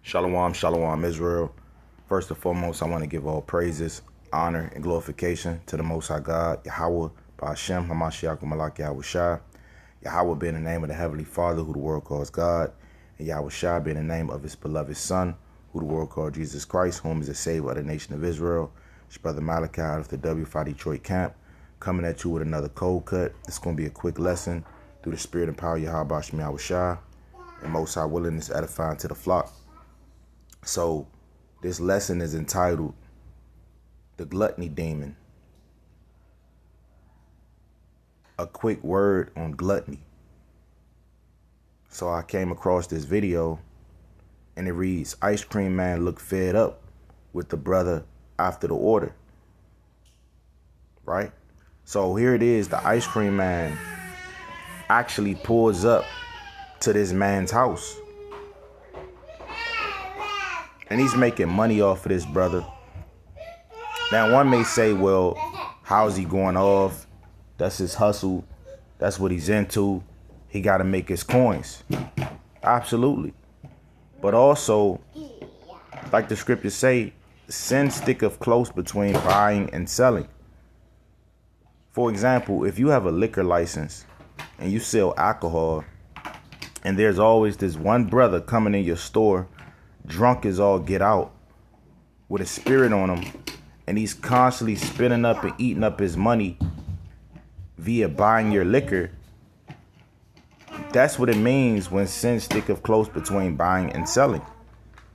Shalom, shalom, Israel. First and foremost, I want to give all praises, honor, and glorification to the Most High God, Yahweh, Ba'ashem, Hamashiach, Malak, Yahweh Shai. Yahweh being the name of the Heavenly Father, who the world calls God, and Yahweh Shai being the name of his beloved Son, who the world called Jesus Christ, whom is the Savior of the nation of Israel. It's Brother Malachi out of the W5 Detroit camp, coming at you with another cold cut. It's going to be a quick lesson through the spirit and power of Yahweh Ba'ashem, Yahweh Shai, and Most High willingness edifying to the flock. So this lesson is entitled The Gluttony Demon. A quick word on gluttony. So I came across this video and it reads, Ice cream man looked fed up with the brother after the order. Right? So here it is, the ice cream man actually pulls up to this man's house. And he's making money off of this brother. Now, one may say, well, how's he going off? That's his hustle. That's what he's into. He got to make his coins. Absolutely. But also, like the scriptures say, sin sticketh close between buying and selling. For example, if you have a liquor license and you sell alcohol, and there's always this one brother coming in your store drunk as all get out with a spirit on him, and he's constantly spending up and eating up his money via buying your liquor. That's what it means when sin sticketh close between buying and selling,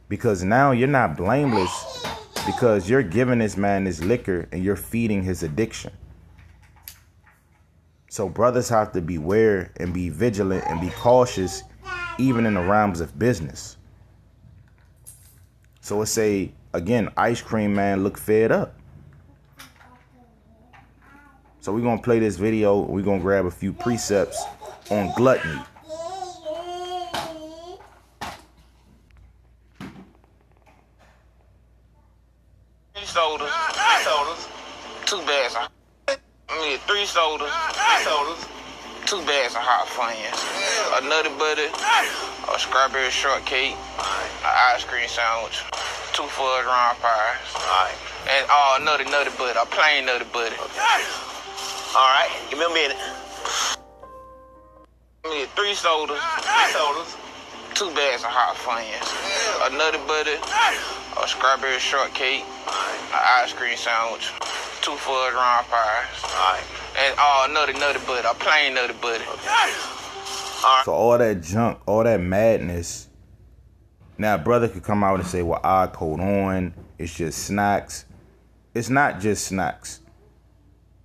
because now you're not blameless because you're giving this man his liquor and you're feeding his addiction. So brothers have to beware and be vigilant and be cautious even in the realms of business. So it say, again, ice cream man look fed up. So we're going to play this video. We're going to grab a few precepts on gluttony. Three sodas, two bags of, three sodas, two bags of hot Funyuns, a nutty buddy, a strawberry shortcake, an ice cream sandwich, two fudge round pies, and nutty buddy, a plain nutty buddy. All right, give me a minute. Three sodas, two bags of hot Funyuns, a nutty buddy, a strawberry shortcake, an ice cream sandwich, two fudge round pies, and nutty buddy, a plain nutty buddy. So all that junk, all that madness. Now, a brother could come out and say, well, hold on, it's just snacks. It's not just snacks,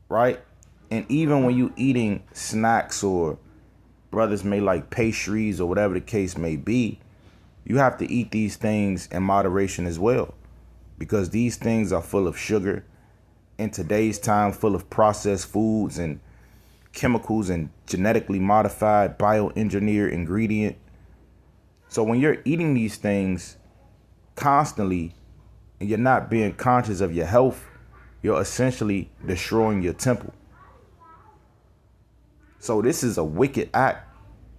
right? And even when you eating snacks, or brothers may like pastries or whatever the case may be, you have to eat these things in moderation as well, because these things are full of sugar. In today's time, full of processed foods and chemicals and genetically modified bioengineered ingredient. So when you're eating these things constantly and you're not being conscious of your health, you're essentially destroying your temple. So this is a wicked act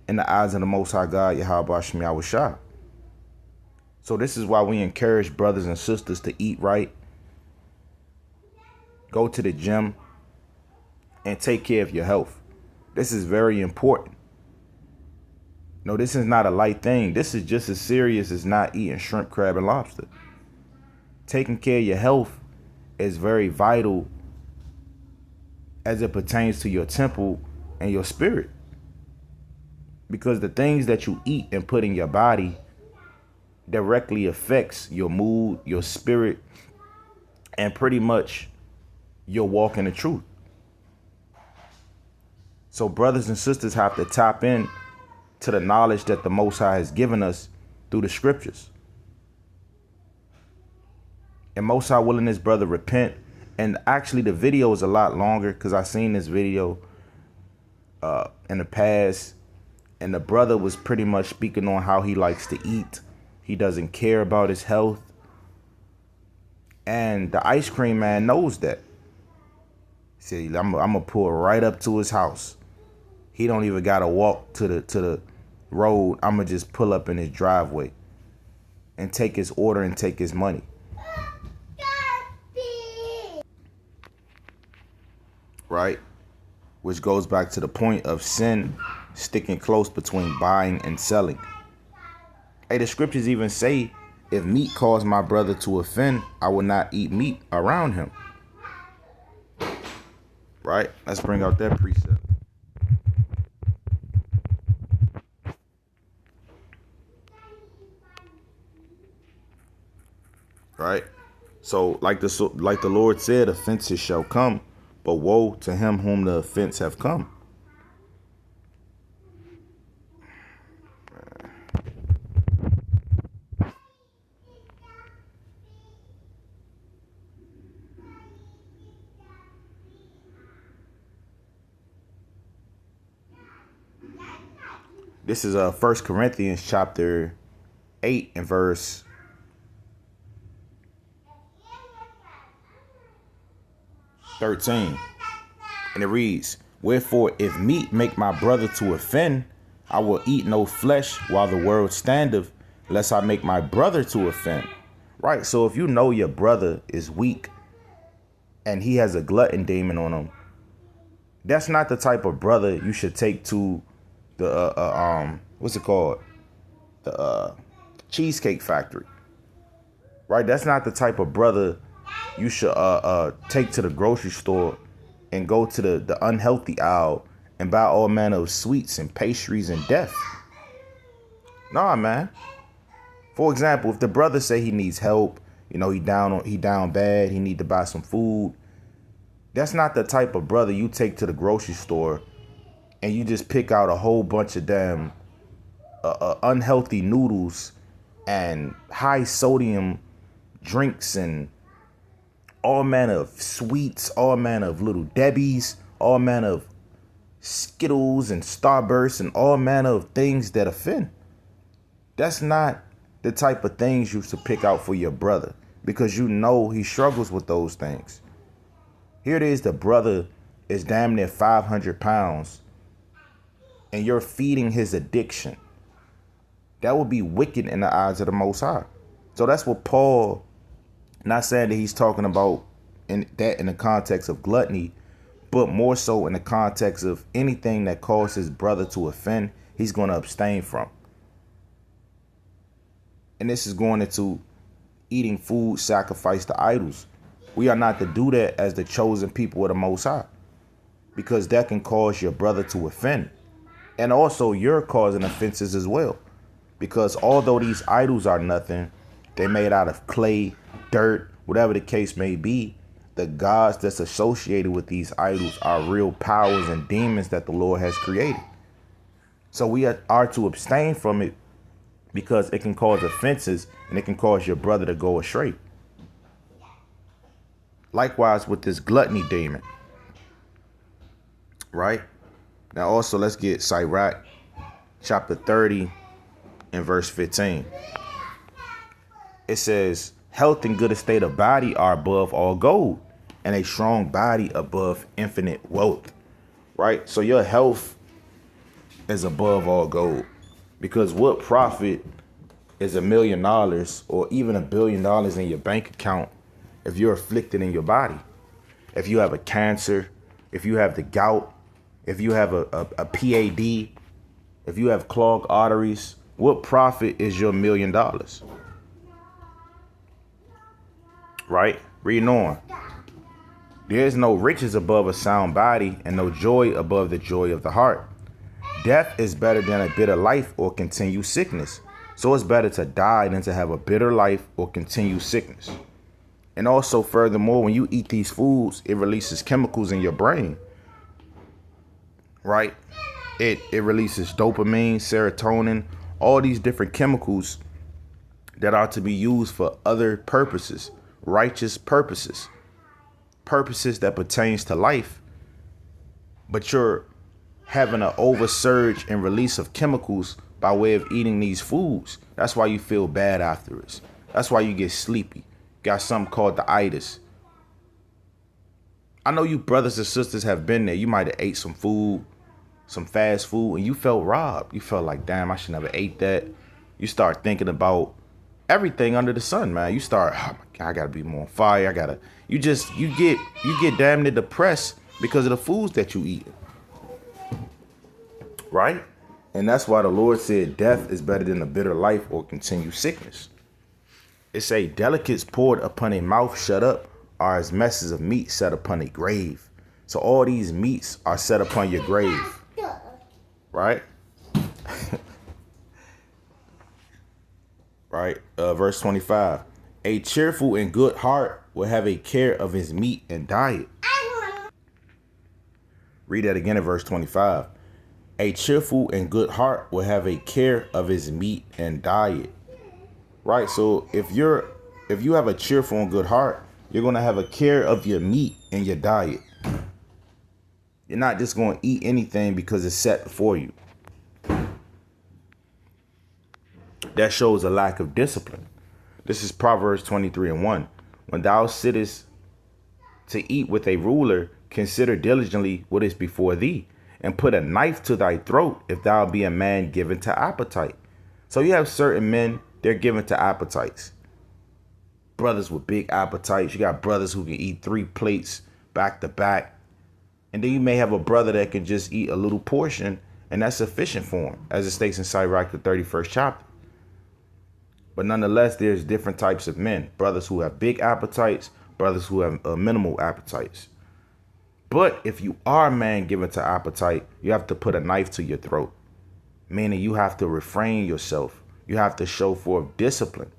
in the eyes of the Most High God, Yahweh Ba'ashem, Yahweh Shai. So this is why we encourage brothers and sisters to eat right, go to the gym, and take care of your health. This is very important. No, this is not a light thing. This is just as serious as not eating shrimp, crab, and lobster. Taking care of your health is very vital as it pertains to your temple and your spirit. Because the things that you eat and put in your body directly affects your mood, your spirit, and pretty much your walk in the truth. So brothers and sisters have to tap in to the knowledge that the Most High has given us through the scriptures. And Most High willing this brother repent. And actually the video is a lot longer, because I seen this video in the past, and the brother was pretty much speaking on how he likes to eat. He doesn't care about his health. And the ice cream man knows that. He said, I'm gonna pull right up to his house. He don't even gotta walk to the road, I'm going to just pull up in his driveway and take his order and take his money. Right? Which goes back to the point of sin sticking close between buying and selling. Hey, the scriptures even say, if meat cause my brother to offend, I will not eat meat around him. Right? Let's bring out that precept. Right? So like the Lord said, offenses shall come, but woe to him whom the offense have come. This is 1 Corinthians chapter 8 and verse 13. And it reads, wherefore, if meat make my brother to offend, I will eat no flesh while the world standeth, lest I make my brother to offend. Right? So if you know your brother is weak and he has a glutton demon on him, that's not the type of brother you should take to the what's it called? The Cheesecake Factory. Right? That's not the type of brother you should take to the grocery store and go to the unhealthy aisle and buy all manner of sweets and pastries and death. Nah, man. For example, if the brother say he needs help, he down bad, he need to buy some food, that's not the type of brother you take to the grocery store and you just pick out a whole bunch of damn unhealthy noodles and high sodium drinks and all manner of sweets, all manner of little Debbies, all manner of Skittles and Starbursts and all manner of things that offend. That's not the type of things you should pick out for your brother, because you know he struggles with those things. Here it is, the brother is damn near 500 pounds and you're feeding his addiction. That would be wicked in the eyes of the Most High. So that's what Paul, not saying that he's talking about in the context of gluttony, but more so in the context of anything that causes his brother to offend, he's going to abstain from. And this is going into eating food sacrificed to idols. We are not to do that as the chosen people of the Most High, because that can cause your brother to offend. And also you're causing offenses as well, because although these idols are nothing, they're made out of clay, dirt, whatever the case may be, the gods that's associated with these idols are real powers and demons that the Lord has created. So we are to abstain from it, because it can cause offenses and it can cause your brother to go astray. Likewise with this gluttony demon. Right? Now also let's get Sirach chapter 30 and verse 15. It says, health and good estate of body are above all gold, and a strong body above infinite wealth. Right? So your health is above all gold, because what profit is $1 million or even $1 billion in your bank account if you're afflicted in your body? If you have a cancer, if you have the gout, if you have a PAD, if you have clogged arteries, what profit is your $1 million? Right? Reading on. There is no riches above a sound body, and no joy above the joy of the heart. Death is better than a bitter life or continued sickness. So it's better to die than to have a bitter life or continued sickness. And also, furthermore, when you eat these foods, it releases chemicals in your brain. Right? It releases dopamine, serotonin, all these different chemicals that are to be used for other purposes, righteous purposes, purposes that pertains to life. But you're having an oversurge and release of chemicals by way of eating these foods. That's why you feel bad afterwards. That's why you get sleepy. Got something called the itis. I know you brothers and sisters have been there. You might have ate some food some fast food and you felt robbed. You felt like, damn, I should never ate that. You start thinking about everything under the sun, man. You start, oh my God, I gotta be more on fire. You get damn near depressed because of the foods that you eat. Right? And that's why the Lord said death is better than a bitter life or continued sickness. It say delicates poured upon a mouth shut up are as messes of meat set upon a grave. So all these meats are set upon your grave. Right? Right? Verse 25. A cheerful and good heart will have a care of his meat and diet. Read that again in verse 25. A cheerful and good heart will have a care of his meat and diet. Right? So if you have a cheerful and good heart, you're going to have a care of your meat and your diet. You're not just going to eat anything because it's set before you. That shows a lack of discipline. This is Proverbs 23:1. When thou sittest to eat with a ruler, consider diligently what is before thee, and put a knife to thy throat if thou be a man given to appetite. So you have certain men, they're given to appetites. Brothers with big appetites. You got brothers who can eat 3 plates back to back. And then you may have a brother that can just eat a little portion, and that's sufficient for him, as it states in Sirach, the 31st chapter. But nonetheless, there's different types of men. Brothers who have big appetites, brothers who have minimal appetites. But if you are a man given to appetite, you have to put a knife to your throat. Meaning you have to refrain yourself. You have to show forth discipline.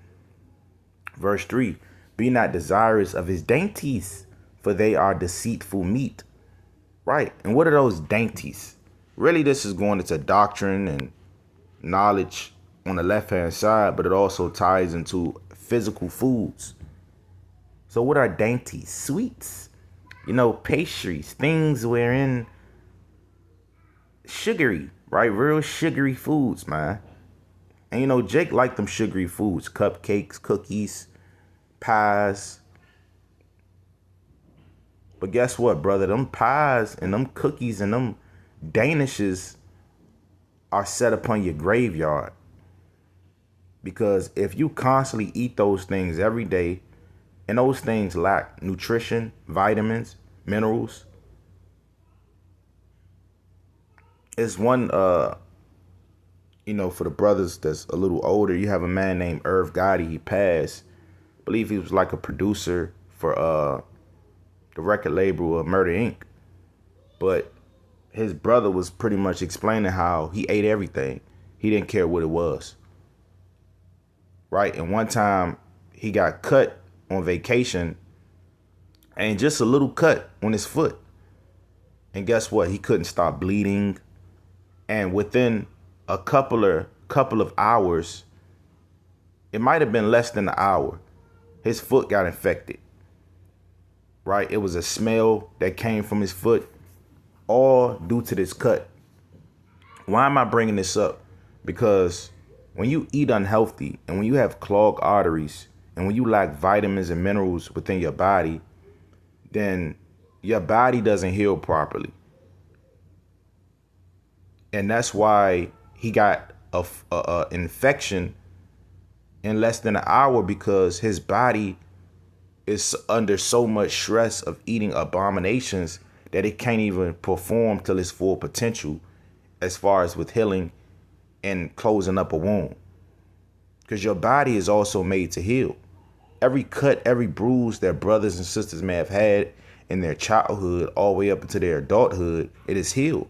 Verse 3, be not desirous of his dainties, for they are deceitful meat. Right. And what are those dainties? Really, this is going into doctrine and knowledge on the left-hand side, but it also ties into physical foods. So what are dainties? Sweets, pastries, things wherein sugary, right? Real sugary foods, man. And Jake liked them sugary foods, cupcakes, cookies, pies. But guess what, brother? Them pies and them cookies and them danishes are set upon your graveyard. Because if you constantly eat those things every day, and those things lack nutrition, vitamins, minerals. It's one, for the brothers that's a little older, you have a man named Irv Gotti. He passed. I believe he was like a producer for the record label of Murder Inc. But his brother was pretty much explaining how he ate everything. He didn't care what it was. Right? And one time he got cut on vacation, and just a little cut on his foot. And guess what? He couldn't stop bleeding. And within a couple of hours, it might have been less than an hour, his foot got infected. Right? It was a smell that came from his foot, all due to this cut. Why am I bringing this up? Because when you eat unhealthy and when you have clogged arteries and when you lack vitamins and minerals within your body, then your body doesn't heal properly. And that's why he got a infection in less than an hour, because his body is under so much stress of eating abominations that it can't even perform till its full potential as far as with healing and closing up a wound. Because your body is also made to heal. Every cut, every bruise that brothers and sisters may have had in their childhood all the way up into their adulthood, it is healed.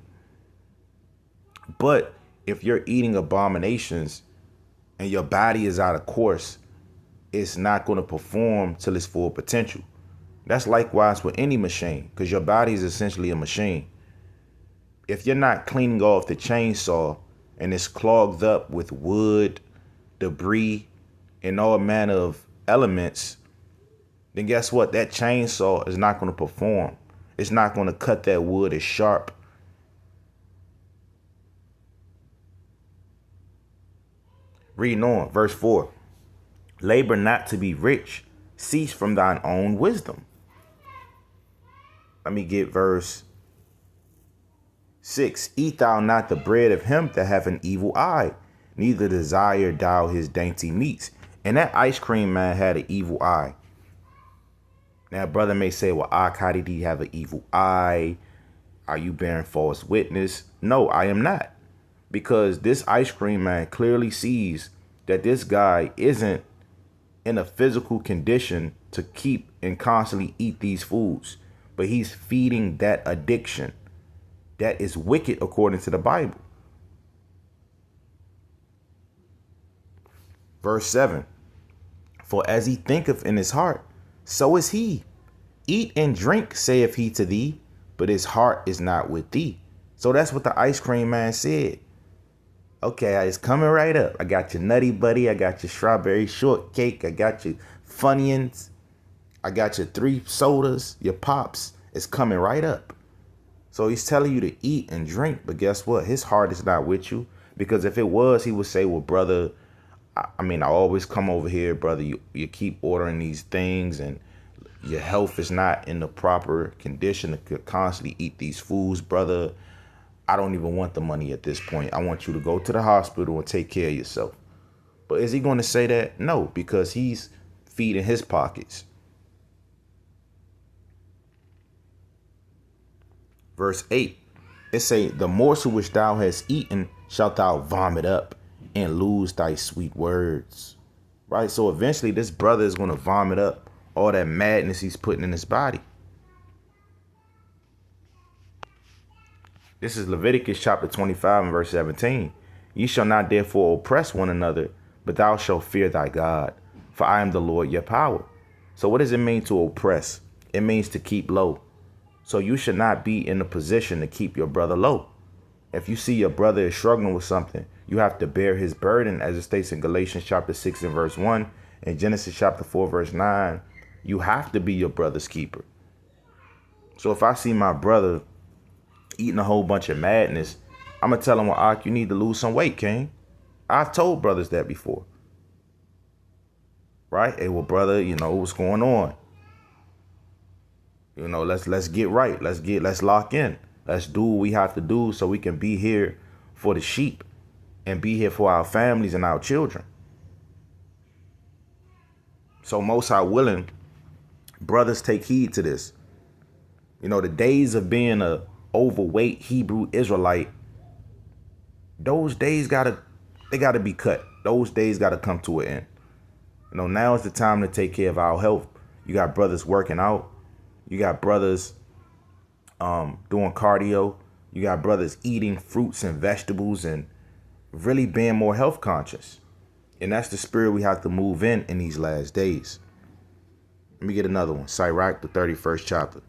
But if you're eating abominations and your body is out of course, it's not going to perform till its full potential. That's likewise with any machine, because your body is essentially a machine. If you're not cleaning off the chainsaw and it's clogged up with wood, debris, and all manner of elements, then guess what? That chainsaw is not going to perform. It's not going to cut that wood as sharp. Reading on, verse 4. Labor not to be rich, cease from thine own wisdom. Let me get verse 6. Eat thou not the bread of him that hath an evil eye, neither desire thou his dainty meats. And that ice cream man had an evil eye. Now, brother may say, well, how did he have an evil eye? Are you bearing false witness? No, I am not. Because this ice cream man clearly sees that this guy isn't in a physical condition to keep and constantly eat these foods. But he's feeding that addiction that is wicked according to the Bible. Verse 7. For as he thinketh in his heart, so is he. Eat and drink, saith he to thee, but his heart is not with thee. So that's what the ice cream man said. Okay, it's coming right up. I got your Nutty Buddy. I got your strawberry shortcake. I got your Funyuns. I got your 3 sodas, your pops. It's coming right up. So he's telling you to eat and drink. But guess what? His heart is not with you. Because if it was, he would say, well, brother, I always come over here, brother. You keep ordering these things and your health is not in the proper condition to constantly eat these foods, brother. I don't even want the money at this point. I want you to go to the hospital and take care of yourself. But is he going to say that? No, because he's feeding his pockets. Verse 8, it say, the morsel which thou hast eaten shalt thou vomit up and lose thy sweet words. Right? So eventually this brother is going to vomit up all that madness he's putting in his body. This is Leviticus chapter 25 and verse 17. Ye shall not therefore oppress one another, but thou shalt fear thy God, for I am the Lord your power. So what does it mean to oppress? It means to keep low. So you should not be in a position to keep your brother low. If you see your brother is struggling with something, you have to bear his burden, as it states in Galatians chapter 6 and verse 1 and Genesis chapter 4 verse 9. You have to be your brother's keeper. So if I see my brother eating a whole bunch of madness, I'm going to tell him, well, you need to lose some weight, King. I've told brothers that before. Right? Hey, well, brother, what's going on? Let's get right. Let's lock in. Let's do what we have to do so we can be here for the sheep and be here for our families and our children. So most high willing, brothers, take heed to this. The days of being a overweight Hebrew Israelite, those days gotta be cut. Those days gotta come to an end. Now is the time to take care of our health. You got brothers working out. You got brothers doing cardio. You got brothers eating fruits and vegetables and really being more health conscious. And that's the spirit we have to move in these last days. Let me get another one. Sirach, the 31st chapter.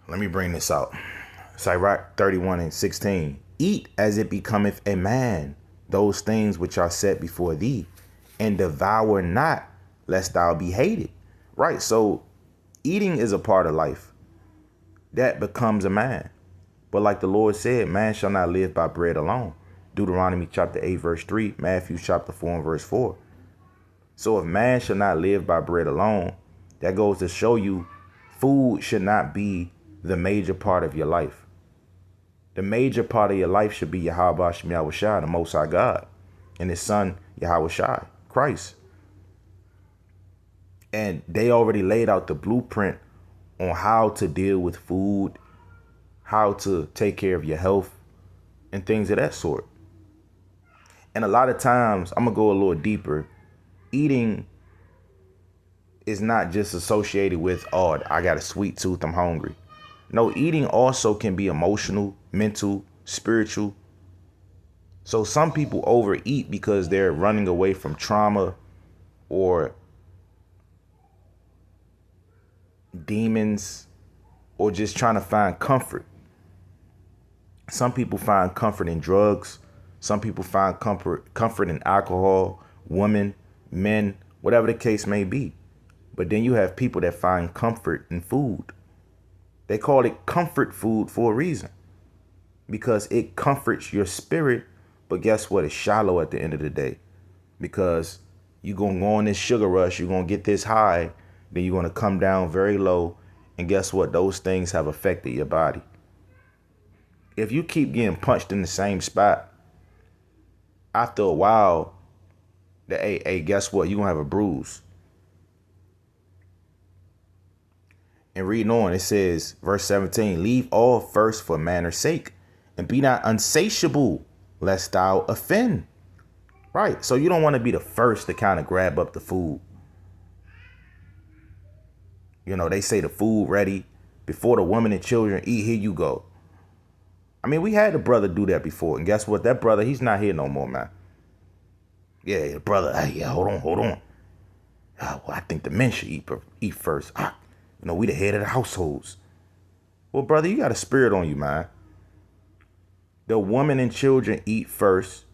Let me bring this out. Sirach 31 and 16. Eat as it becometh a man those things which are set before thee, and devour not, lest thou be hated. Right, so eating is a part of life. That becomes a man. But like the Lord said, man shall not live by bread alone. Deuteronomy chapter 8, verse 3, Matthew chapter 4 and verse 4. So if man shall not live by bread alone, that goes to show you food should not be the major part of your life. The major part of your life should be Yahweh Shem Yahushua, the Most High God, and his son, Yahushua, Christ. And they already laid out the blueprint on how to deal with food, how to take care of your health, and things of that sort. And a lot of times, I'm going to go a little deeper. Eating is not just associated with, oh, I got a sweet tooth, I'm hungry. No, eating also can be emotional, mental, spiritual. So some people overeat because they're running away from trauma or demons or just trying to find comfort. Some people find comfort in drugs. Some people find comfort in alcohol, women, men, whatever the case may be. But then you have people that find comfort in food. They call it comfort food for a reason, because it comforts your spirit But guess what? It's shallow at the end of the day, because you're going to go on this sugar rush. You're going to get this high. Then you're going to come down very low. And guess what? Those things have affected your body. If you keep getting punched in the same spot, after a while, hey, guess what? You're going to have a bruise. And reading on, it says, verse 17, leave all first for manner's sake, and be not unsatiable, lest thou offend. Right. So you don't want to be the first to kind of grab up the food. You know, they say the food ready before the women and children eat. Here you go. I mean, we had a brother do that before. And guess what? That brother, he's not here no more, man. Yeah, brother. Hey, yeah, hold on. Well, I think the men should eat first. You know, we the head of the households. Well, brother, you got a spirit on you, man. The women and children eat first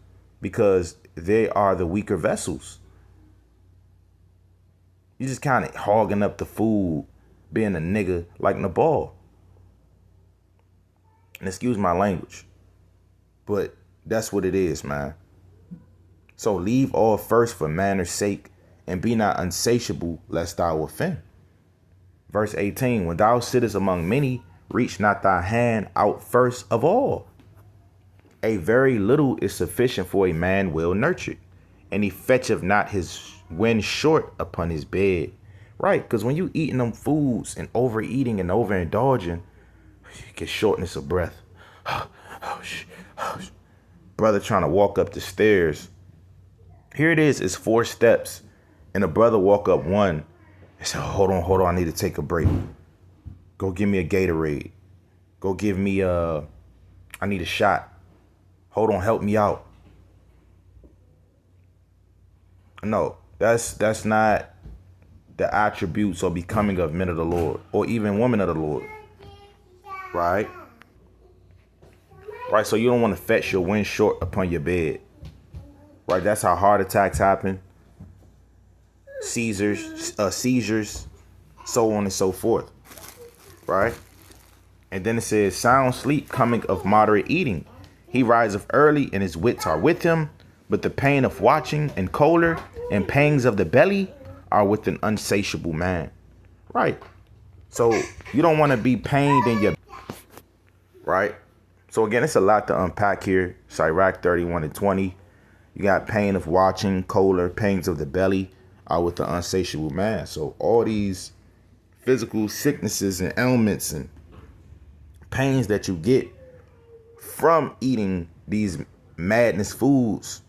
because they are the weaker vessels. You just kind of hogging up the food, being a nigga like Nabal. And excuse my language, but that's what it is, man. So leave all first for manner's sake, and be not unsatiable, lest thou offend. Verse 18, when thou sittest among many, reach not thy hand out first of all. A very little is sufficient for a man well nurtured, and he fetcheth not his wind short upon his bed. Right, because when you eating them foods and overeating and overindulging, you get shortness of breath. Brother trying to walk up the stairs. Here it is, it's 4 steps. And the brother walk up one and say, hold on, I need to take a break. Go give me a Gatorade. Go give me I need a shot. Hold on, help me out. No, that's not the attributes or becoming of men of the Lord, or even women of the Lord. Right? Right, so you don't want to fetch your wind short upon your bed. Right, that's how heart attacks happen. Seizures, so on and so forth. Right? And then it says, sound sleep coming of moderate eating. He riseth early, and his wits are with him. But the pain of watching and choler and pangs of the belly are with an unsatiable man. Right. So you don't want to be pained in your... Right. So again, it's a lot to unpack here. Sirach 31 and 20. You got pain of watching, choler, pangs of the belly are with the unsatiable man. So all these physical sicknesses and ailments and pains that you get from eating these madness foods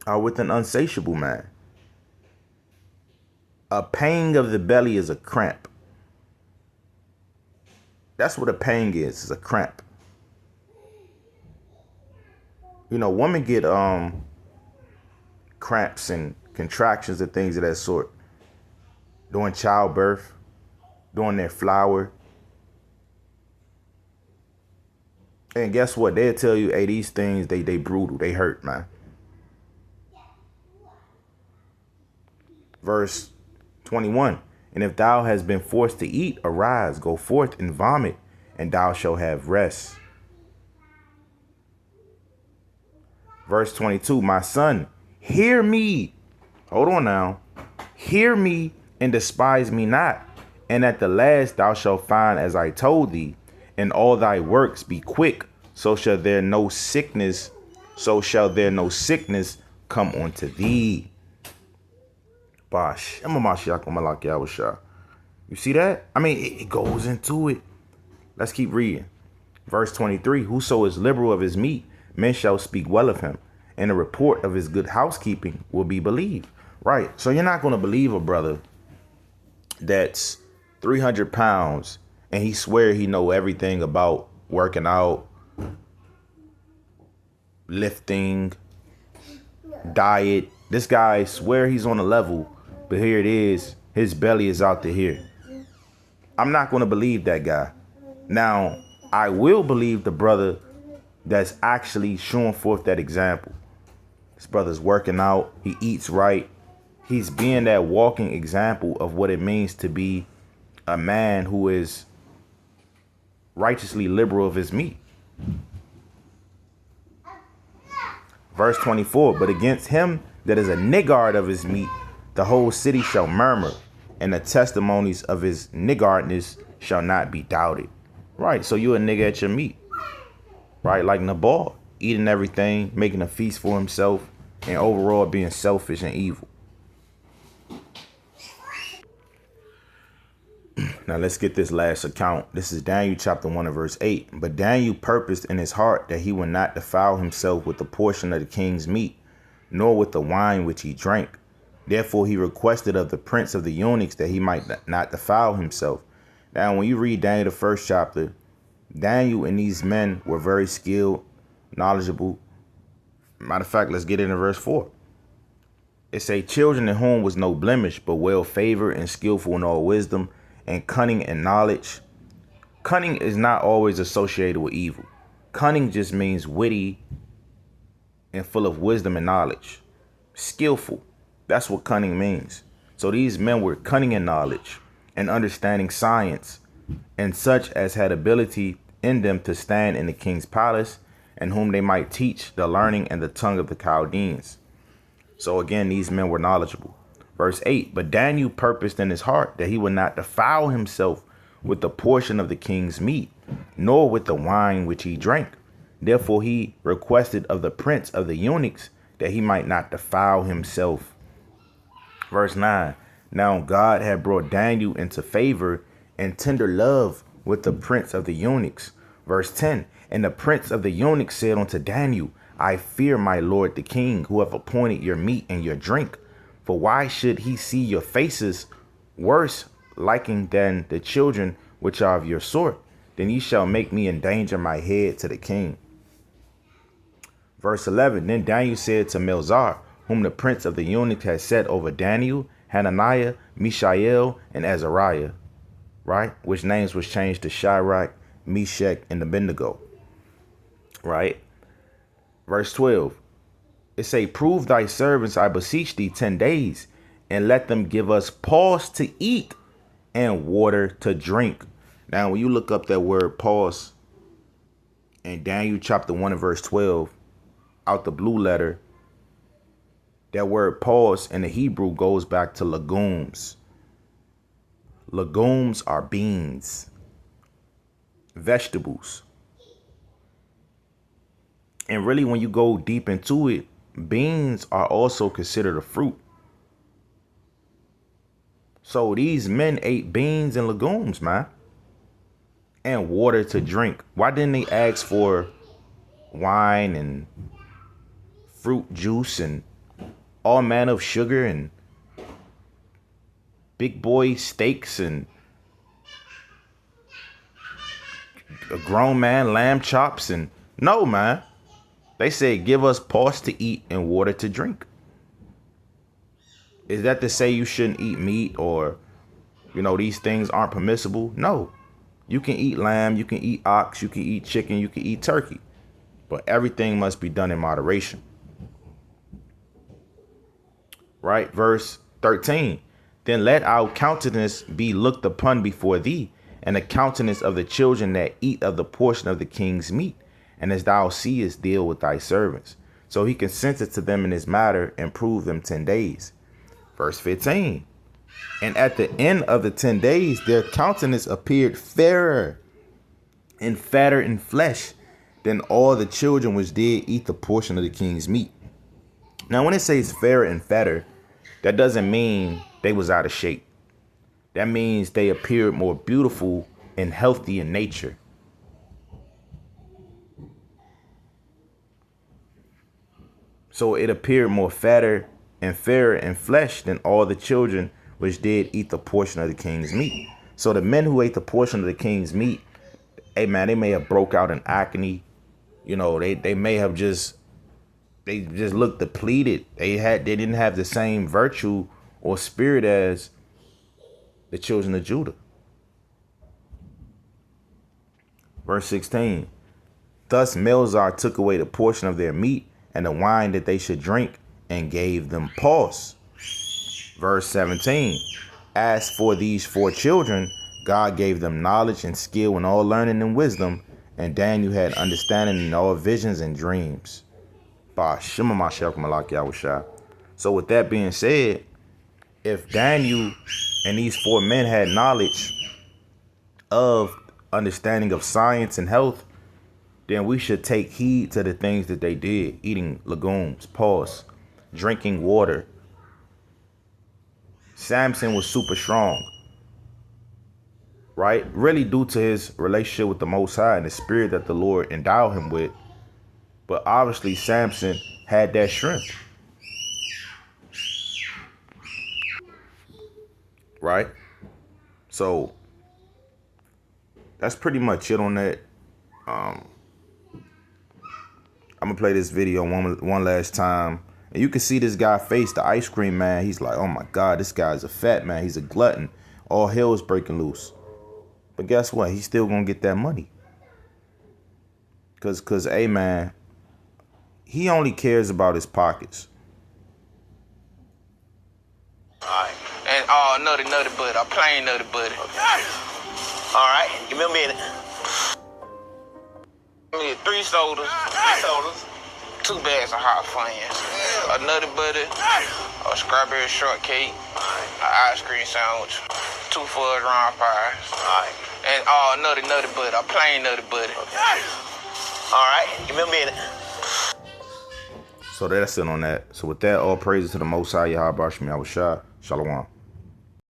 are with an unsatiable man. A pang of the belly is a cramp. That's what a pang is. It's a cramp. You know, women get cramps and contractions and things of that sort during childbirth, during their flower. And guess what? They'll tell you, hey, these things, they brutal. They hurt, man. Verse 21. And if thou hast been forced to eat, arise, go forth and vomit, and thou shalt have rest. Verse 22. My son, hear me. Hold on now. Hear me and despise me not. And at the last thou shalt find as I told thee, and all thy works be quick, so shall there no sickness come unto thee. You see that? I mean, it goes into it. Let's keep reading. Verse 23, whoso is liberal of his meat, men shall speak well of him, and the report of his good housekeeping will be believed. Right. So you're not going to believe a brother that's 300 pounds and he swear he know everything about working out, lifting, diet. This guy swear he's on a level, but here it is. His belly is out to here. I'm not going to believe that guy. Now, I will believe the brother that's actually showing forth that example. This brother's working out. He eats right. He's being that walking example of what it means to be a man who is righteously liberal of his meat. Verse 24, but against him that is a niggard of his meat, the whole city shall murmur, and the testimonies of his niggardness shall not be doubted. Right, so you a nigga at your meat. Right, like Nabal, eating everything, making a feast for himself, and overall being selfish and evil. Now let's get this last account. This is Daniel chapter 1 and verse 8. But Daniel purposed in his heart that he would not defile himself with the portion of the king's meat, nor with the wine which he drank. Therefore he requested of the prince of the eunuchs that he might not defile himself. Now when you read Daniel the first chapter, Daniel and these men were very skilled, knowledgeable. Matter of fact, let's get into verse 4. It say, children in whom was no blemish, but well favored and skillful in all wisdom and cunning and knowledge. Cunning is not always associated with evil. Cunning just means witty and full of wisdom and knowledge. Skillful. That's what cunning means. So these men were cunning in knowledge and understanding science, and such as had ability in them to stand in the king's palace, and whom they might teach the learning and the tongue of the Chaldeans. So again, these men were knowledgeable. Verse 8, but Daniel purposed in his heart that he would not defile himself with the portion of the king's meat, nor with the wine which he drank. Therefore he requested of the prince of the eunuchs that he might not defile himself. Verse 9, now God had brought Daniel into favor and tender love with the prince of the eunuchs. Verse 10, and the prince of the eunuchs said unto Daniel, I fear my lord the king, who have appointed your meat and your drink. For why should he see your faces worse liking than the children which are of your sort? Then ye shall make me endanger my head to the king. Verse 11, then Daniel said to Melzar, whom the prince of the eunuchs had set over Daniel, Hananiah, Mishael, and Azariah, right? Which names was changed to Shadrach, Meshach, and Abednego, right? Verse 12, it say, prove thy servants, I beseech thee, 10 days, and let them give us pause to eat and water to drink. Now, when you look up that word pause in Daniel chapter 1 and verse 12, out the blue letter, that word pause in the Hebrew goes back to legumes. Legumes are beans, vegetables. And really, when you go deep into it, beans are also considered a fruit. So these men ate beans and legumes, man. And water to drink. Why didn't they ask for wine and fruit juice and all manner of sugar and big boy steaks and a grown man lamb chops? And no, man. They said, give us pause to eat and water to drink. Is that to say you shouldn't eat meat, or, you know, these things aren't permissible? No. You can eat lamb, you can eat ox, you can eat chicken, you can eat turkey. But everything must be done in moderation. Right? Verse 13. Then let our countenance be looked upon before thee, and the countenance of the children that eat of the portion of the king's meat. And as thou seest, deal with thy servants. So he consented to them in this matter and proved them 10 days. Verse 15. And at the end of the 10 days, their countenance appeared fairer and fatter in flesh than all the children which did eat the portion of the king's meat. Now, when it says fairer and fatter, that doesn't mean they was out of shape. That means they appeared more beautiful and healthy in nature. So it appeared more fatter and fairer in flesh than all the children which did eat the portion of the king's meat. So the men who ate the portion of the king's meat, hey man, they may have broke out in acne. You know, they may have just looked depleted. They didn't have the same virtue or spirit as the children of Judah. Verse 16. Thus Melzar took away the portion of their meat and the wine that they should drink, and gave them pause. Verse 17. As for these 4 children, God gave them knowledge and skill in all learning and wisdom, and Daniel had understanding in all visions and dreams. Ba'ashima Mashiach Malak Yahushua. So with that being said, if Daniel and these 4 men had knowledge of understanding of science and health, then we should take heed to the things that they did. Eating legumes, pause, drinking water. Samson was super strong, right? Really due to his relationship with the Most High and the spirit that the Lord endowed him with. But obviously Samson had that strength, right? So that's pretty much it on that. I'm gonna play this video one last time, and you can see this guy face the ice cream man. He's like, oh my God, this guy's a fat man. He's a glutton. All hell is breaking loose. But guess what? He's still gonna get that money. Cause hey man, he only cares about his pockets. Alright. And nutty butter, plain nutty butter. Okay. Alright, give me a minute. I need 3 sodas, 2 bags of hot Funyuns, a nutty butter, a strawberry shortcake, an ice cream sandwich, 2 fudge round pies, and nutty butter, plain nutty butter. Okay. Alright, give me a minute. So that's it on that. So with that, all praises to the Most High Yahweh Bashim Yahushua. Shalom.